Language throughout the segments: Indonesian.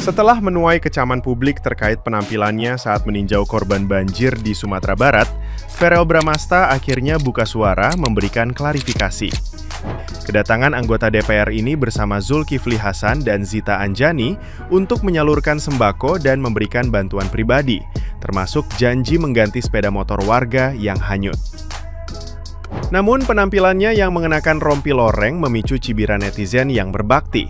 Setelah menuai kecaman publik terkait penampilannya saat meninjau korban banjir di Sumatera Barat, Verrell Bramasta akhirnya buka suara memberikan klarifikasi. Kedatangan anggota DPR ini bersama Zulkifli Hasan dan Zita Anjani untuk menyalurkan sembako dan memberikan bantuan pribadi, termasuk janji mengganti sepeda motor warga yang hanyut. Namun penampilannya yang mengenakan rompi loreng memicu cibiran netizen yang berbakti.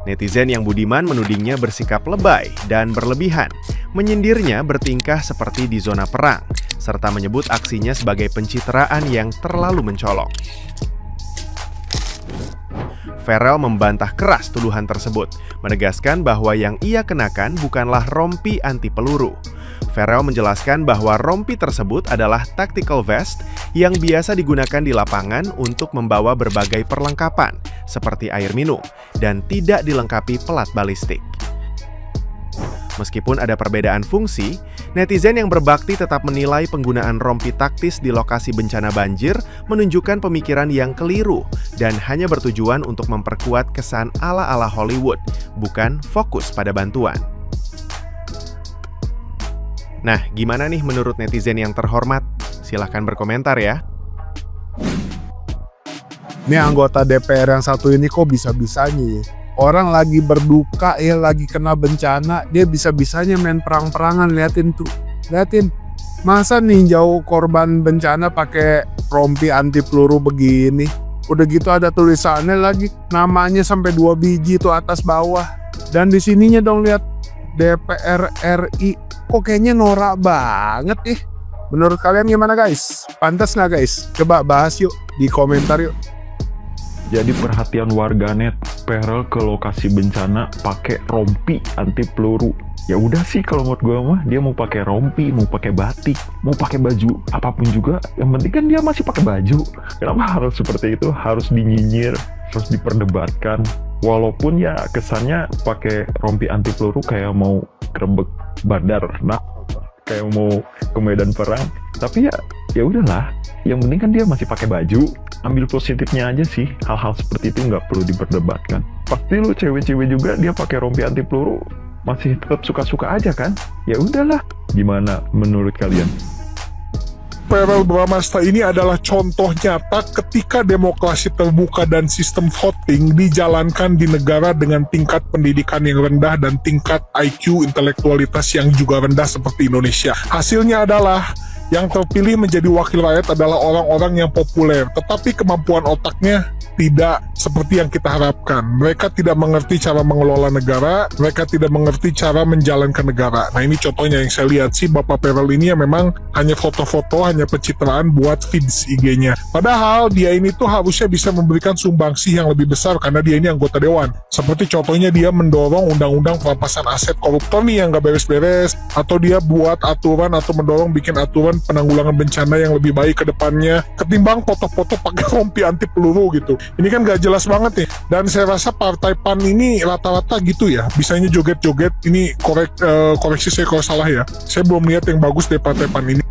Netizen yang budiman menudingnya bersikap lebay dan berlebihan, menyindirnya bertingkah seperti di zona perang, serta menyebut aksinya sebagai pencitraan yang terlalu mencolok. Verrell membantah keras tuduhan tersebut, menegaskan bahwa yang ia kenakan bukanlah rompi anti peluru. Verrell menjelaskan bahwa rompi tersebut adalah tactical vest yang biasa digunakan di lapangan untuk membawa berbagai perlengkapan, seperti air minum, dan tidak dilengkapi pelat balistik. Meskipun ada perbedaan fungsi, netizen yang berbakti tetap menilai penggunaan rompi taktis di lokasi bencana banjir menunjukkan pemikiran yang keliru dan hanya bertujuan untuk memperkuat kesan ala-ala Hollywood, bukan fokus pada bantuan. Nah, gimana nih menurut netizen yang terhormat? Silahkan berkomentar ya. Ini anggota DPR yang satu ini kok bisa-bisanya ya? Orang lagi berduka ya, lagi kena bencana, dia bisa-bisanya main perang-perangan. Liatin tuh, liatin. Masa ninjau korban bencana pakai rompi anti peluru begini? Udah gitu ada tulisannya lagi, namanya sampai 2 biji tuh atas bawah. Dan di sininya dong lihat DPR RI. Kok kayaknya norak banget ih. Menurut kalian gimana guys? Pantas nggak guys? Coba bahas yuk di komentar yuk. Jadi perhatian warganet, Verrell ke lokasi bencana pakai rompi anti peluru. Ya udah sih kalau menurut gue mah, dia mau pakai rompi, mau pakai batik, mau pakai baju apapun juga, yang penting kan dia masih pakai baju. Kenapa harus seperti itu? Harus dinyinyir, harus diperdebatkan. Walaupun ya kesannya pakai rompi anti peluru kayak mau kerebek badar, nah kayak mau ke medan perang. Tapi ya udahlah, yang penting kan dia masih pakai baju. Ambil positifnya aja sih, hal-hal seperti itu nggak perlu diperdebatkan. Pasti lu cewek-cewek juga dia pakai rompi anti peluru masih tetap suka-suka aja kan? Ya udahlah, gimana menurut kalian? Verrell Bramasta ini adalah contoh nyata ketika demokrasi terbuka dan sistem voting dijalankan di negara dengan tingkat pendidikan yang rendah dan tingkat IQ intelektualitas yang juga rendah seperti Indonesia. Hasilnya adalah yang terpilih menjadi wakil rakyat adalah orang-orang yang populer, tetapi kemampuan otaknya tidak seperti yang kita harapkan. Mereka tidak mengerti cara mengelola negara, mereka tidak mengerti cara menjalankan negara. Nah ini contohnya yang saya lihat sih, Bapak Verrell ini ya memang hanya foto-foto, hanya pencitraan buat feeds IG-nya. Padahal dia ini tuh harusnya bisa memberikan sumbangsih yang lebih besar karena dia ini anggota dewan. Seperti contohnya dia mendorong undang-undang perampasan aset koruptor nih yang gak beres-beres, atau dia buat aturan atau mendorong bikin aturan penanggulangan bencana yang lebih baik ke depannya, ketimbang foto-foto pakai rompi anti peluru gitu. Ini kan gak jelas banget nih. Dan saya rasa partai PAN ini rata-rata gitu ya, bisanya joget-joget. Ini koreksi saya kalau salah ya. Saya belum lihat yang bagus dari partai PAN ini.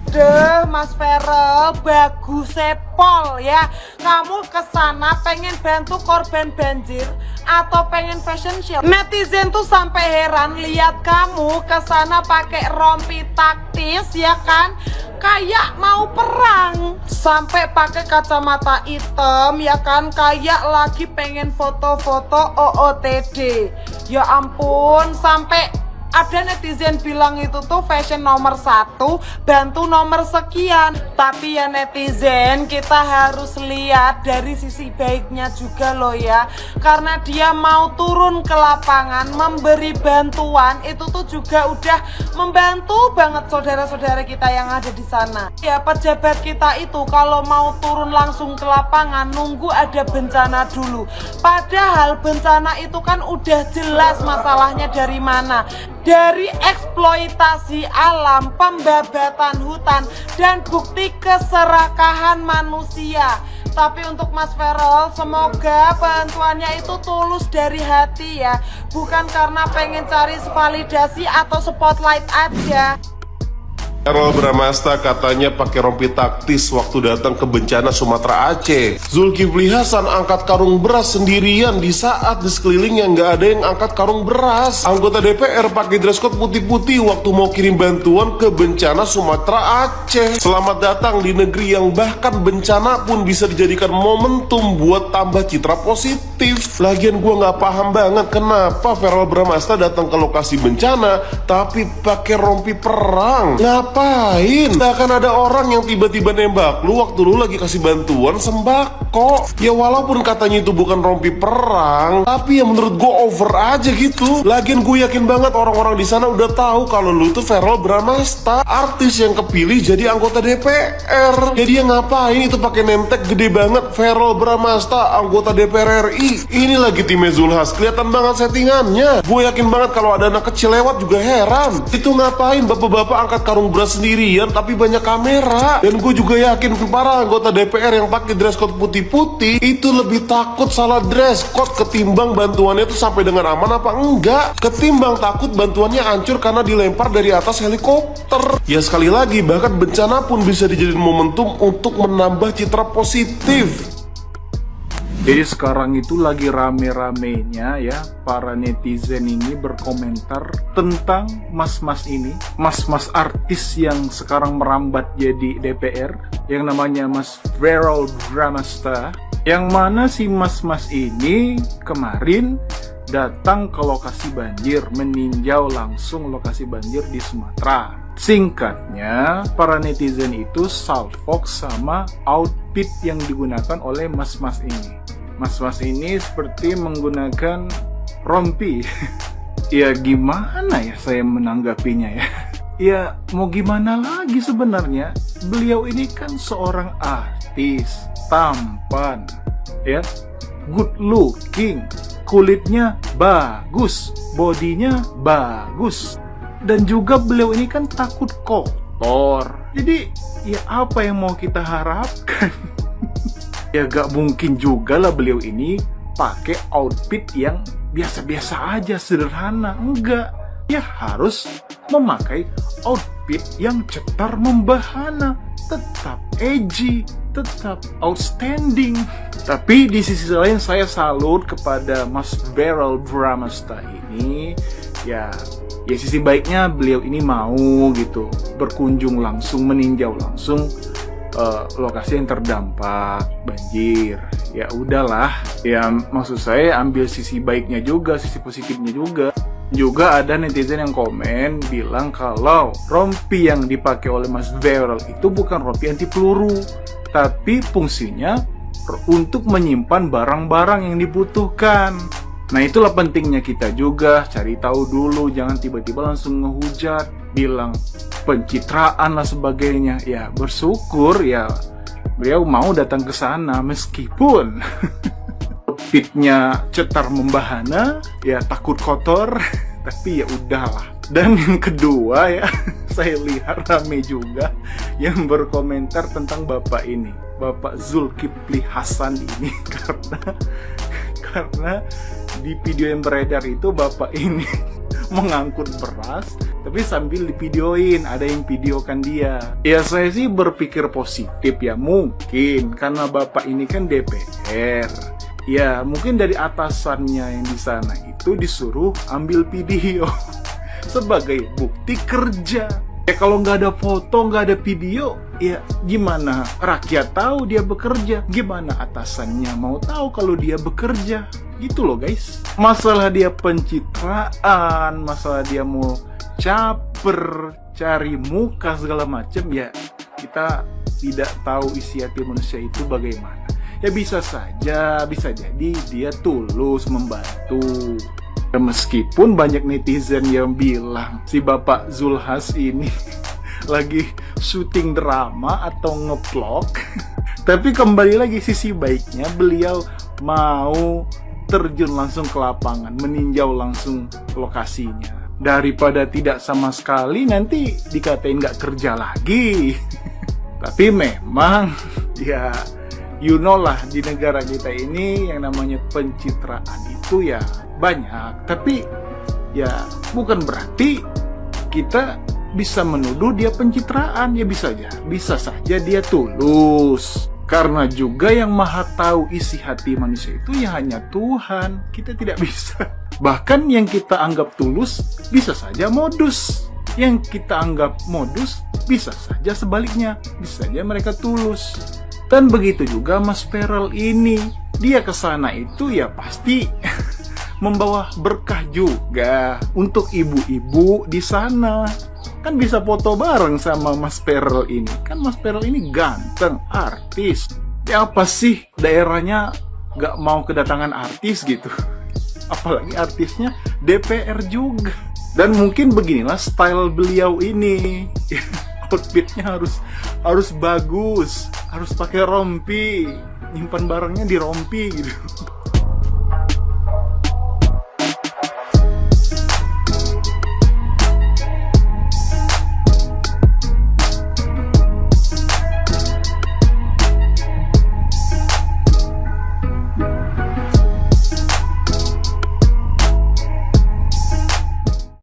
Deh Mas Verrell, bagus sepol ya. Kamu kesana pengen bantu korban banjir atau pengen fashion show? Netizen tuh sampai heran lihat kamu kesana pakai rompi taktis ya kan, kayak mau perang. Sampai pakai kacamata hitam ya kan, kayak lagi pengen foto-foto OOTD. Ya ampun, sampai ada netizen bilang itu tuh fashion nomor 1, bantu nomor sekian. Tapi ya netizen, kita harus lihat dari sisi baiknya juga loh ya. Karena dia mau turun ke lapangan memberi bantuan, itu tuh juga udah membantu banget saudara-saudara kita yang ada di sana. Ya pejabat kita itu kalau mau turun langsung ke lapangan nunggu ada bencana dulu. Padahal bencana itu kan udah jelas masalahnya dari mana. Dari eksploitasi alam, pembabatan hutan, dan bukti keserakahan manusia. Tapi untuk Mas Verrell, semoga bantuannya itu tulus dari hati ya, bukan karena pengen cari validasi atau spotlight aja. Ferrel Bramasta katanya pakai rompi taktis waktu datang ke bencana Sumatera Aceh. Zulkifli Hasan angkat karung beras sendirian di saat di sekelilingnya nggak ada yang angkat karung beras. Anggota DPR pakai dress code putih-putih waktu mau kirim bantuan ke bencana Sumatera Aceh. Selamat datang di negeri yang bahkan bencana pun bisa dijadikan momentum buat tambah citra positif. Lagian gue nggak paham banget kenapa Ferrel Bramasta datang ke lokasi bencana tapi pakai rompi perang. Ngapain? Bahkan ada orang yang tiba-tiba nembak lu waktu lu lagi kasih bantuan sembako. Ya walaupun katanya itu bukan rompi perang, tapi ya menurut gue over aja gitu. Lagian gue yakin banget orang-orang di sana udah tahu kalau lu tuh Ferrel Bramasta, artis yang kepilih jadi anggota DPR. Jadi ya ngapain itu pakai name tag gede banget Ferrel Bramasta, anggota DPR RI. Ini lagi timnya Zulhas, kelihatan banget settingannya. Gue yakin banget kalau ada anak kecil lewat juga heran. Itu ngapain bapak-bapak angkat karung beras sendirian tapi banyak kamera. Dan gue juga yakin para anggota DPR yang pakai dress code putih-putih itu lebih takut salah dress code ketimbang bantuannya itu sampai dengan aman apa enggak, ketimbang takut bantuannya hancur karena dilempar dari atas helikopter. Ya sekali lagi, bahkan bencana pun bisa dijadikan momentum untuk menambah citra positif. Jadi sekarang itu lagi rame-ramenya ya para netizen ini berkomentar tentang mas-mas ini, mas-mas artis yang sekarang merambat jadi DPR yang namanya Mas Ferrel Bramasta. Yang mana si mas-mas ini kemarin datang ke lokasi banjir, meninjau langsung lokasi banjir di Sumatera. Singkatnya, para netizen itu salfok sama outfit yang digunakan oleh mas-mas ini. Mas-mas ini seperti menggunakan rompi. Ya gimana ya saya menanggapinya ya? Ya mau gimana lagi sebenarnya? Beliau ini kan seorang artis, tampan, ya, good looking, kulitnya bagus, bodinya bagus. Dan juga beliau ini kan takut kotor. Jadi ya apa yang mau kita harapkan? Ya gak mungkin juga lah beliau ini pakai outfit yang biasa-biasa aja, sederhana. Enggak, dia harus memakai outfit yang cetar membahana, tetap edgy, tetap outstanding. Tapi di sisi lain saya salut kepada Mas Ferrel Bramasta ini. Ya sisi baiknya beliau ini mau gitu berkunjung langsung, meninjau langsung lokasi yang terdampak banjir. Ya udahlah, ya maksud saya ambil sisi baiknya juga, sisi positifnya juga. Juga ada netizen yang komen bilang kalau rompi yang dipakai oleh Mas Ferrel itu bukan rompi anti peluru, tapi fungsinya untuk menyimpan barang-barang yang dibutuhkan. Nah itulah pentingnya kita juga cari tahu dulu, jangan tiba-tiba langsung ngehujat, bilang pencitraan lah sebagainya. Ya bersyukur ya beliau mau datang ke sana meskipun outfitnya cetar membahana, ya takut kotor, tapi ya udahlah. Dan yang kedua ya, saya lihat rame juga yang berkomentar tentang bapak ini, Bapak Zulkifli Hasan ini, karena di video yang beredar itu bapak ini mengangkut beras tapi sambil divideoin, ada yang videokan dia. Ya saya sih berpikir positif ya, mungkin karena bapak ini kan DPR. Ya mungkin dari atasannya yang di sana itu disuruh ambil video sebagai bukti kerja. Ya kalau nggak ada foto, nggak ada video, ya gimana rakyat tahu dia bekerja? Gimana atasannya mau tahu kalau dia bekerja? Gitu loh guys. Masalah dia pencitraan, masalah dia mau caper, cari muka segala macam, ya kita tidak tahu isi hati manusia itu bagaimana. Ya bisa saja, bisa jadi dia tulus membantu. Meskipun banyak netizen yang bilang si Bapak Zulhas ini lagi syuting drama atau ngevlog, tapi kembali lagi sisi baiknya beliau mau terjun langsung ke lapangan, meninjau langsung lokasinya, daripada tidak sama sekali nanti dikatain nggak kerja lagi. Tapi memang ya you know lah, di negara kita ini yang namanya pencitraan itu ya banyak, tapi ya bukan berarti kita bisa menuduh dia pencitraan. Ya bisa saja dia tulus. Karena juga yang maha tahu isi hati manusia itu ya hanya Tuhan. Kita tidak bisa. Bahkan yang kita anggap tulus bisa saja modus. Yang kita anggap modus bisa saja sebaliknya. Bisa saja mereka tulus. Dan begitu juga Mas Farel ini. Dia kesana itu ya pasti membawa berkah juga untuk ibu-ibu di sana. Kan bisa foto bareng sama Mas Farel ini. Kan Mas Farel ini ganteng, artis. Ya apa sih daerahnya gak mau kedatangan artis gitu. Apalagi artisnya DPR juga. Dan mungkin beginilah style beliau ini. Outfitnya harus bagus, harus pakai rompi, nyimpan barangnya di rompi gitu.